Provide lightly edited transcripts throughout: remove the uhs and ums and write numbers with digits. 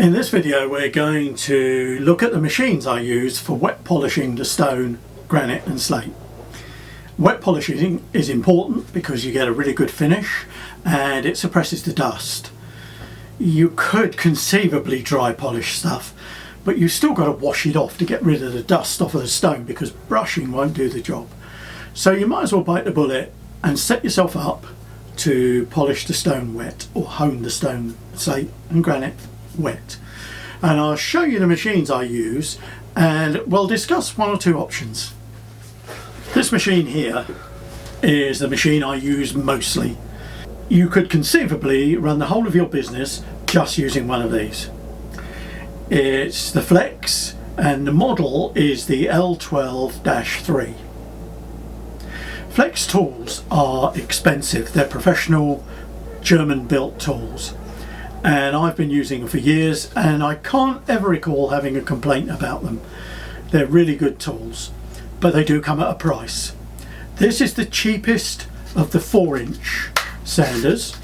In this video we're going to look at the machines I use for wet polishing the stone, granite and slate. Wet polishing is important because you get a really good finish and it suppresses the dust. You could conceivably dry polish stuff, but you've still got to wash it off to get rid of the dust off of the stone because brushing won't do the job. So you might as well bite the bullet and set yourself up to polish the stone wet, or hone the stone, slate and granite wet. And I'll show you the machines I use and we'll discuss one or two options. This machine here is the machine I use mostly. You could conceivably run the whole of your business just using one of these. It's the Flex and the model is the L12-3. Flex tools are expensive. They're professional German built tools and I've been using them for years and I can't ever recall having a complaint about them. They're really good tools, but they do come at a price. This is the cheapest of the 4-inch sanders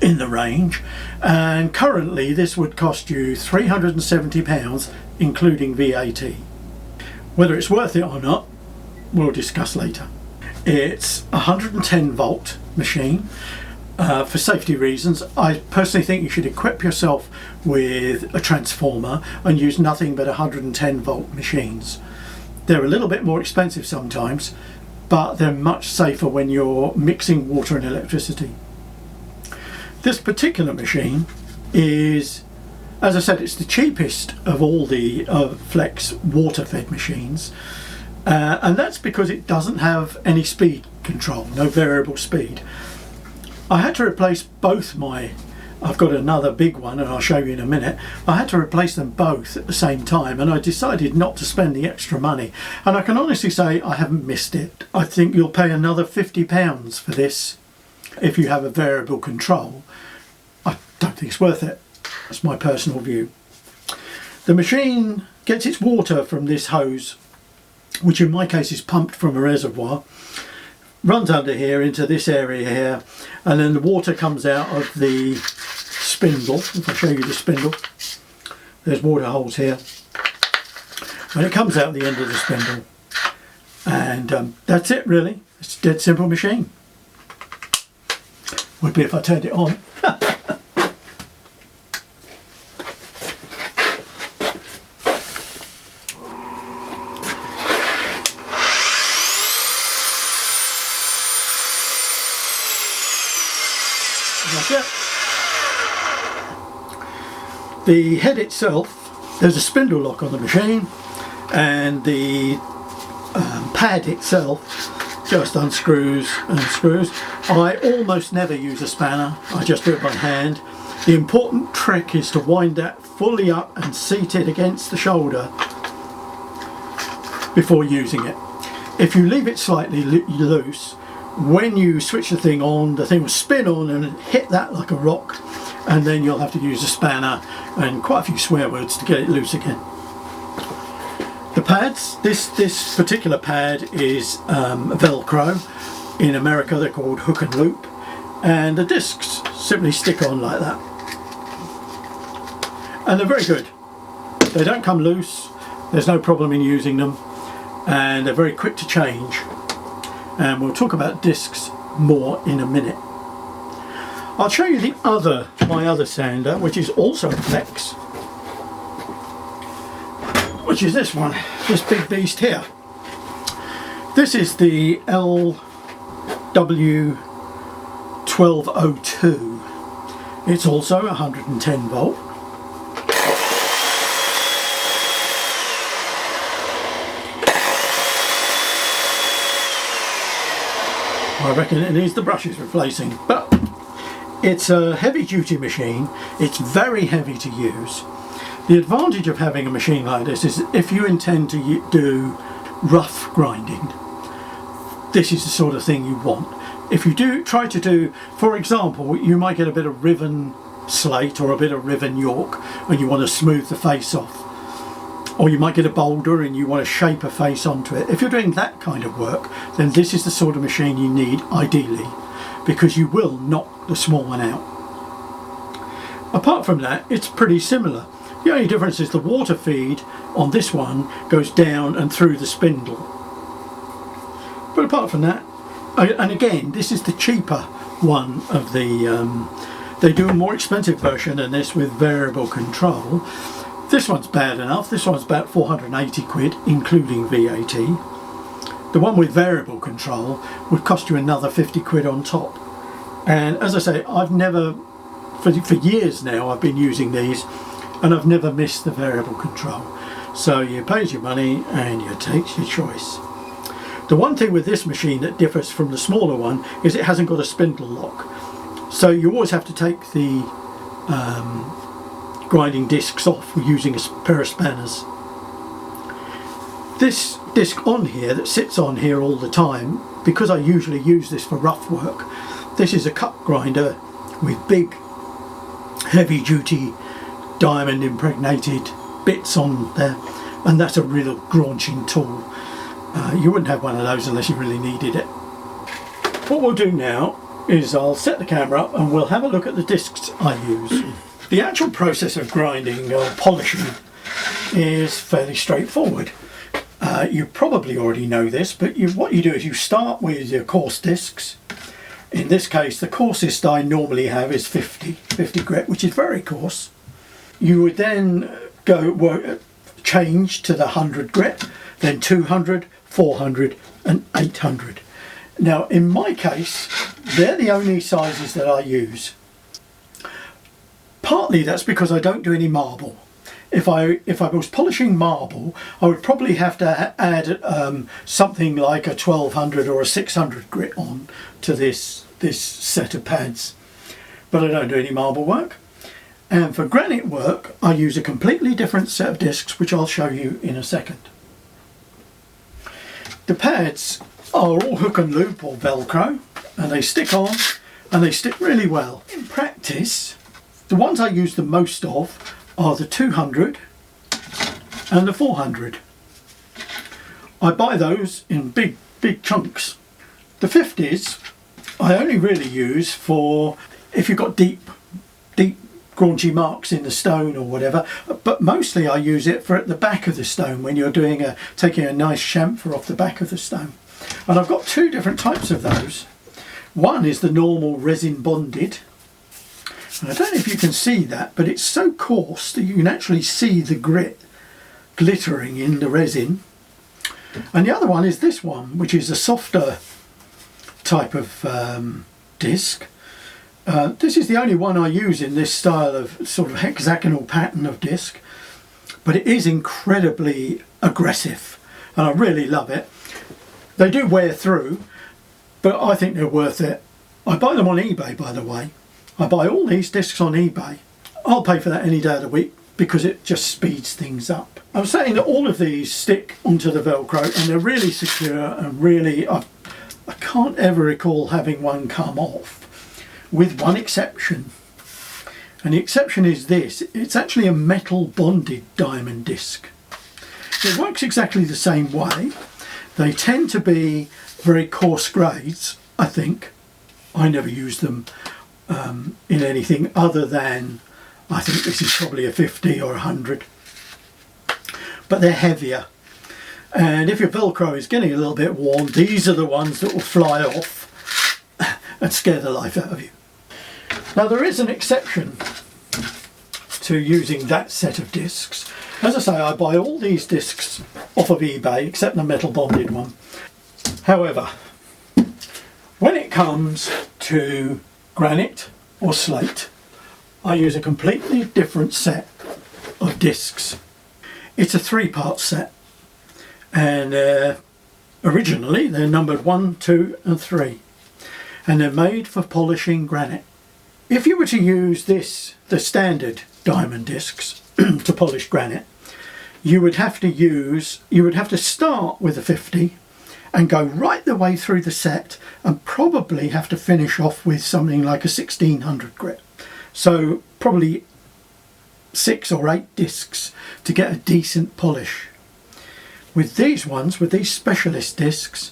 in the range, and currently this would cost you £370 including VAT. Whether it's worth it or not, we'll discuss later. It's a 110 volt machine. For safety reasons, I personally think you should equip yourself with a transformer and use nothing but 110 volt machines. They're a little bit more expensive sometimes, but they're much safer when you're mixing water and electricity. This particular machine is, as I said, it's the cheapest of all the Flex water-fed machines, and that's because it doesn't have any speed control, no variable speed. I had to replace both I've got another big one and I'll show you in a minute. I had to replace them both at the same time and I decided not to spend the extra money, and I can honestly say I haven't missed it. I think you'll pay another £50 for this if you have a variable control. I don't think it's worth it. That's my personal view. The machine gets its water from this hose, which in my case is pumped from a reservoir, runs under here into this area here, and then the water comes out of the spindle. If I show you the spindle, there's water holes here, and it comes out the end of the spindle, and that's it really. It's a dead simple machine. Would be if I turned it on. That's it. The head itself, there's a spindle lock on the machine, and the pad itself just unscrews and screws. I almost never use a spanner, I just do it by hand. The important trick is to wind that fully up and seat it against the shoulder before using it. If you leave it slightly loose, when you switch the thing on, the thing will spin on and hit that like a rock, and then you'll have to use a spanner and quite a few swear words to get it loose again. The pads, this particular pad is Velcro. In America they're called hook and loop, and the discs simply stick on like that. And they're very good. They don't come loose, there's no problem in using them, and they're very quick to change. And we'll talk about discs more in a minute. I'll show you my other sander, which is also a Flex, which is this one, this big beast here. This is the LW1202. It's also 110 volt. I reckon it needs the brushes replacing, but it's a heavy duty machine. It's very heavy to use. The advantage of having a machine like this is if you intend to do rough grinding, this is the sort of thing you want. If you try to do, for example, you might get a bit of riven slate or a bit of riven York and you want to smooth the face off. Or you might get a boulder and you want to shape a face onto it. If you're doing that kind of work, then this is the sort of machine you need ideally, because you will knock the small one out. Apart from that, it's pretty similar. The only difference is the water feed on this one goes down and through the spindle. But apart from that, and again, this is the cheaper one of the, they do a more expensive version than this with variable control. This one's bad enough. This one's about 480 quid, including VAT. The one with variable control would cost you another 50 quid on top. And as I say, I've never, for years now, I've been using these, and I've never missed the variable control. So you pay your money and you take your choice. The one thing with this machine that differs from the smaller one is it hasn't got a spindle lock. So you always have to take the grinding discs off using a pair of spanners. This disc on here that sits on here all the time, because I usually use this for rough work, this is a cut grinder with big heavy duty diamond impregnated bits on there, and that's a real graunching tool. You wouldn't have one of those unless you really needed it. What we'll do now is I'll set the camera up and we'll have a look at the discs I use. The actual process of grinding or polishing is fairly straightforward. You probably already know this, but what you do is you start with your coarse discs. In this case, the coarsest I normally have is 50 grit, which is very coarse. You would then change to the 100 grit, then 200, 400 and 800. Now in my case, they're the only sizes that I use. Partly that's because I don't do any marble. If I was polishing marble, I would probably have to add something like a 1200 or a 600 grit on to this set of pads. But I don't do any marble work. And for granite work, I use a completely different set of discs, which I'll show you in a second. The pads are all hook and loop or Velcro, and they stick on and they stick really well. In practice, the ones I use the most of are the 200 and the 400. I buy those in big chunks. The 50s I only really use for if you've got deep graunchy marks in the stone or whatever, but mostly I use it for at the back of the stone when you're taking a nice chamfer off the back of the stone. And I've got two different types of those. One is the normal resin bonded, and I don't know if you can see that, but it's so coarse that you can actually see the grit glittering in the resin. And the other one is this one, which is a softer type of disc. This is the only one I use in this style of sort of hexagonal pattern of disc, but it is incredibly aggressive and I really love it. They do wear through, but I think they're worth it. I buy them on eBay, by the way. I buy all these discs on eBay. I'll pay for that any day of the week because it just speeds things up. I was saying that all of these stick onto the Velcro and they're really secure and really, I can't ever recall having one come off. With one exception, and the exception is this: it's actually a metal bonded diamond disc. It works exactly the same way. They tend to be very coarse grades, I think. I never use them in anything other than, I think this is probably a 50 or 100, but they're heavier, and if your Velcro is getting a little bit worn, these are the ones that will fly off and scare the life out of you. Now there is an exception to using that set of discs. As I say, I buy all these discs off of eBay except the metal bonded one. However, when it comes to granite or slate, I use a completely different set of discs. It's a 3-part set, and originally they're numbered 1, 2 and 3, and they're made for polishing granite. If you were to use the standard diamond discs to polish granite, you would have to start with a 50 and go right the way through the set and probably have to finish off with something like a 1600 grit. So probably 6 or 8 discs to get a decent polish. With these ones, with these specialist discs,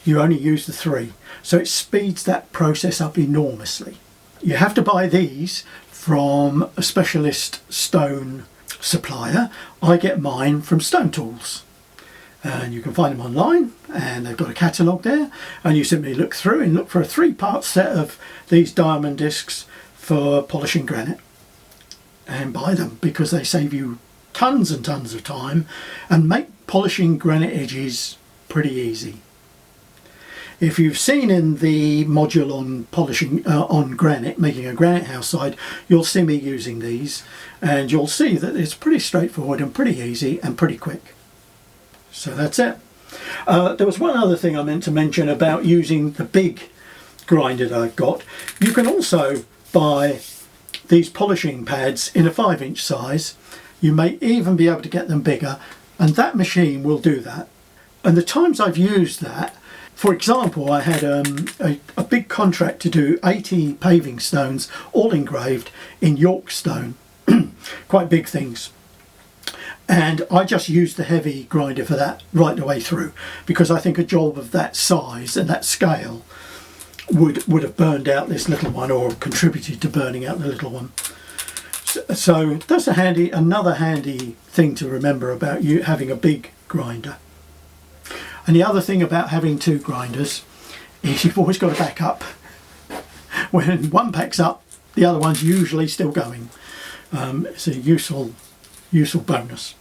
you only use the 3, so it speeds that process up enormously. You have to buy these from a specialist stone supplier. I get mine from Stone Tools, and you can find them online, and they've got a catalogue there, and you simply look through and look for a 3-part set of these diamond discs for polishing granite and buy them, because they save you tons and tons of time and make polishing granite edges pretty easy. If you've seen in the module on polishing on granite, making a granite house side, you'll see me using these, and you'll see that it's pretty straightforward and pretty easy and pretty quick. So that's it. There was one other thing I meant to mention about using the big grinder that I've got. You can also buy these polishing pads in a 5-inch size. You may even be able to get them bigger, and that machine will do that. And the times I've used that, for example, I had a big contract to do 80 paving stones, all engraved in York stone, quite big things. And I just used the heavy grinder for that right the way through, because I think a job of that size and that scale would have burned out this little one, or contributed to burning out the little one. So that's another handy thing to remember about you having a big grinder. And the other thing about having 2 grinders is you've always got to back up. When one packs up, the other one's usually still going. It's a useful bonus.